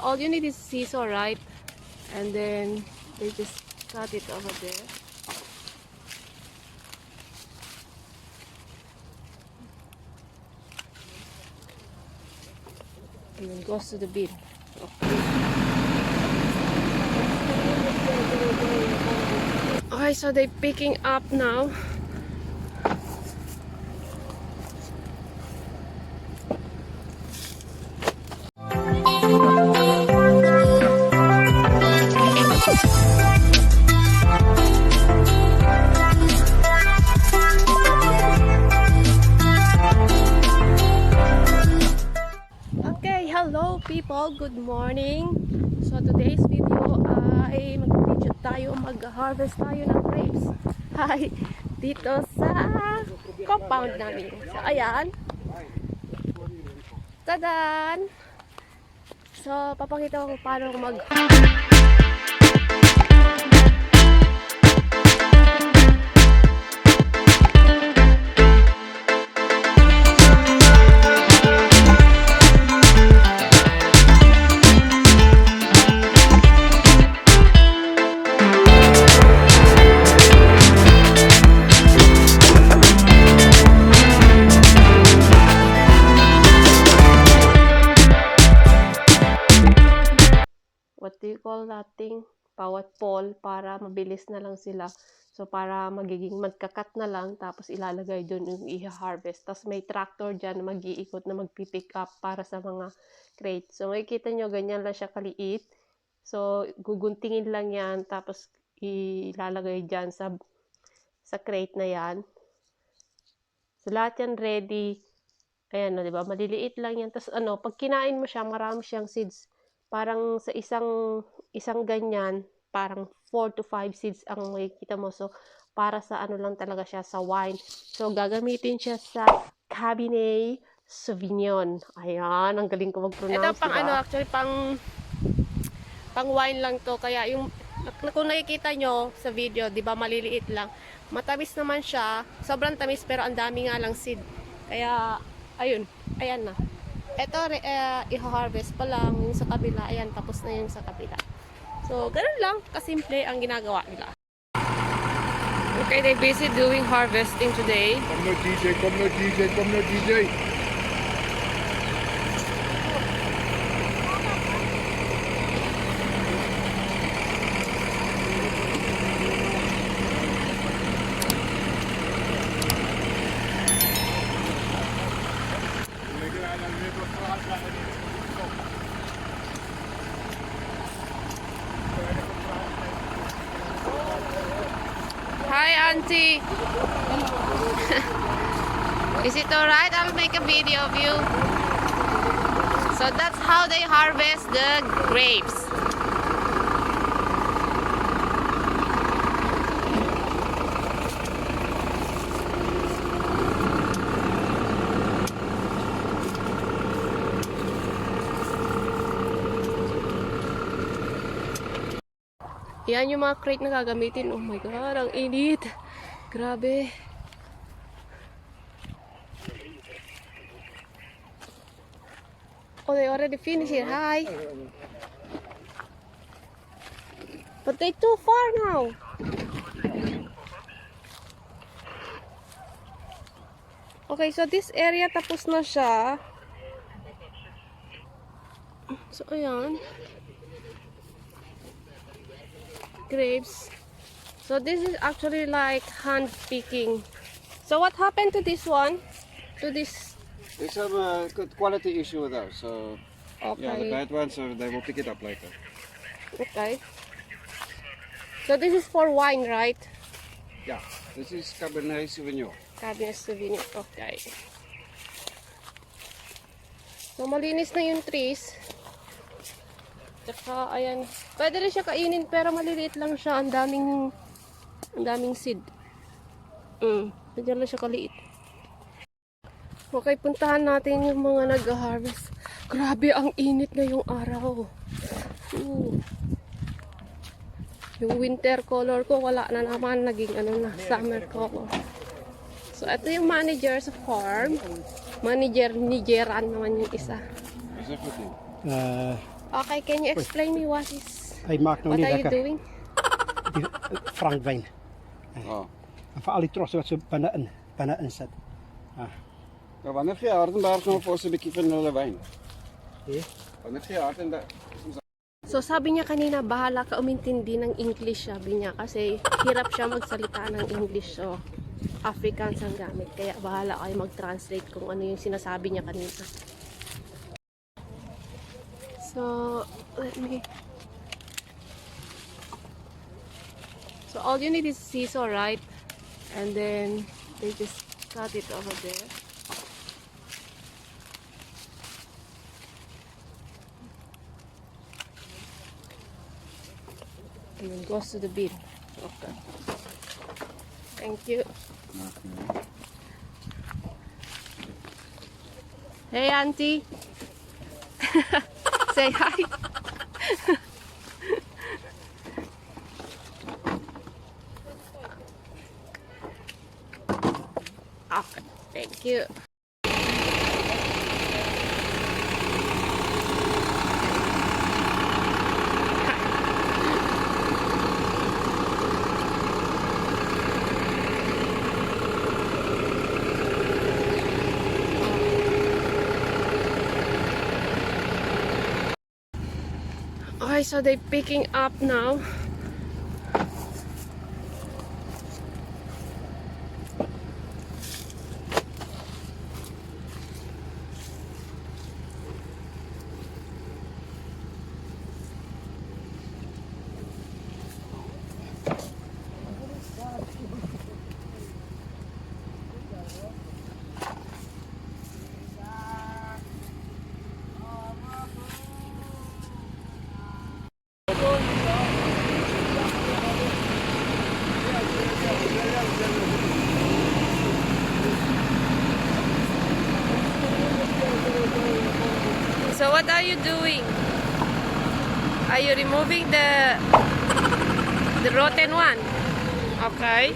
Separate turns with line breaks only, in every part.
all you need is scissor, right? And then they just cut it over there. And then goes to the bin. Okay, so they're picking up now. Okay, hello people, good morning. So today's video ay mag-video tayo, mag-harvest tayo ng grapes. Hi, dito sa compound namin. So ayan. Tadan! So papakita ko paano mag what do you call that thing? Power pole para mabilis na lang sila. So, para magiging magkakat na lang, tapos ilalagay doon yung i-harvest. Tapos may tractor dyan na mag-iikot na magpipick up para sa mga crate. So, makikita nyo, ganyan lang siya kaliit. So, guguntingin lang yan, tapos ilalagay dyan sa crate na yan. So, lahat yan ready. Ayan, no, diba? Maliliit lang yan. Tapos, pag kinain mo siya, marami siyang seeds. Parang sa isang ganyan, parang 4 to 5 seeds ang makikita mo. So, para sa lang talaga siya, sa wine. So, gagamitin siya sa Cabernet Sauvignon. Ayan, ang galing ko mag-pronounce. Ito pang diba? Actually, pang wine lang to. Kaya yung, kung nakikita nyo sa video, di ba maliliit lang. Matamis naman siya. Sobrang tamis, pero ang dami nga lang seed. Kaya, ayun, ayan na. Ito, i-harvest pa lang yung sa kabila. Ayan, tapos na yung sa kabila. So, ganun lang. Kasimple ang ginagawa nila. Okay, they're busy doing harvesting today.
Come no DJ, come no DJ, come no DJ.
Hi, Auntie. Is it alright? I'll make a video of you. So that's how they harvest the grapes. Yan yung mga crate na gagamitin. Oh my God, ang init. Grabe. Oh, they already finished it. Hi. But they're too far now. Okay, so this area tapos na siya. So, ayan. Grapes. So this is actually like hand picking. So what happened to this one? To this?
There's some good quality issue with those. So
Okay.
yeah, the bad ones, so they will pick it up later.
Okay. So this is for wine, right?
Yeah, this is Cabernet Sauvignon.
Cabernet Sauvignon. Okay. So malinis na yung trees. Tsaka, ayan. Pwede rin siya kainin, pero maliliit lang siya. Ang daming seed. Medyo lang siya kaliit. Okay, puntahan natin yung mga nag-harvest. Grabe, ang init na yung araw. Yung winter color ko, wala na naman. Naging summer color. So, ito yung manager sa farm. Manager, Nigeran naman yung isa.
Is everything?
Okay, can you explain me what is...
Hij maakt nog
What
niet
are you
lekker
doing?
die Frankwijn.
Oh.
En voor al die trossen wat zo binnenin zit.
Nou, wanneer gee Hardenberg nou vir ons 'n bietjie van hulle wyn? Wanneer gee Hardenberg?
So sabi niya kanina, bahala ka umintindi ng English, sabi niya. Kasi hirap siya magsalita ng English. So, Afrikaans ang gamit. Kaya bahala kayo mag-translate kung ano yung sinasabi niya kanina. So, let me... So, all you need is scissor, right? And then, they just cut it over there. And then goes to the bin. Okay. Thank you. Hey, Auntie. Say hi. Okay. Thank you. Okay, so they're picking up now. So what are you doing? Are you removing the rotten one? Okay.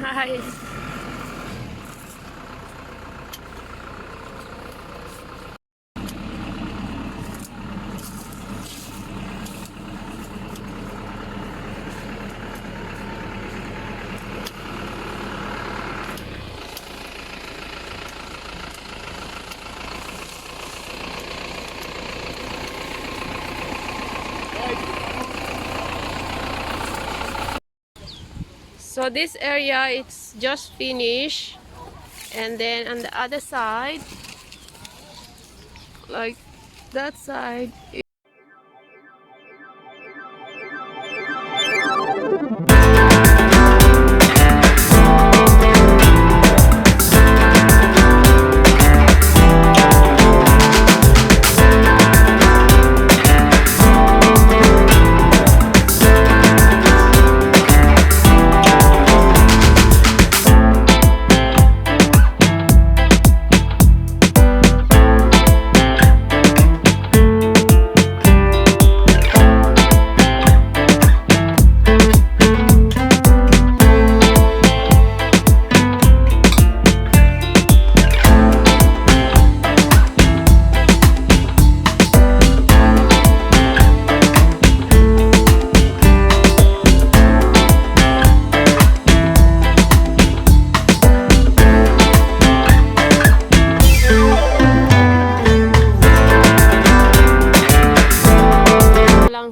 Hi. So this area, it's just finished, and then on the other side, like that side,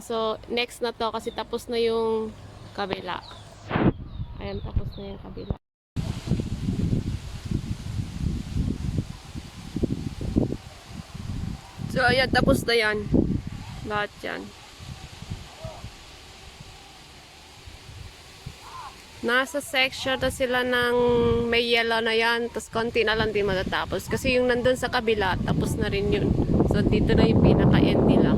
so next na to kasi tapos na yung kabila. Ayan, tapos na yung kabila. So ayan, tapos na yan. Lahat yan. Nasa section na sila ng may yellow na yan. Tapos konti na lang din matatapos. Kasi yung nandun sa kabila, tapos na rin yun. So dito na yung pinaka-end nila.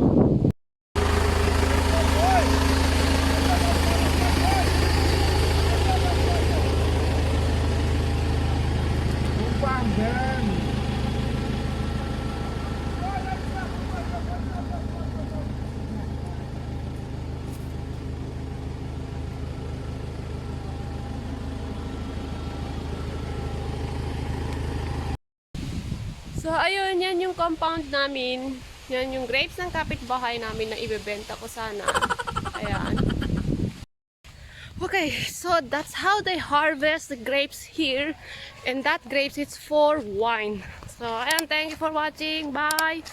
So, ayun, yan yung compound namin. Yan yung grapes ng kapitbahay namin na ibebenta ko sana. Ayan. Okay, so that's how they harvest the grapes here. And that grapes, it's for wine. So, ayan, thank you for watching. Bye!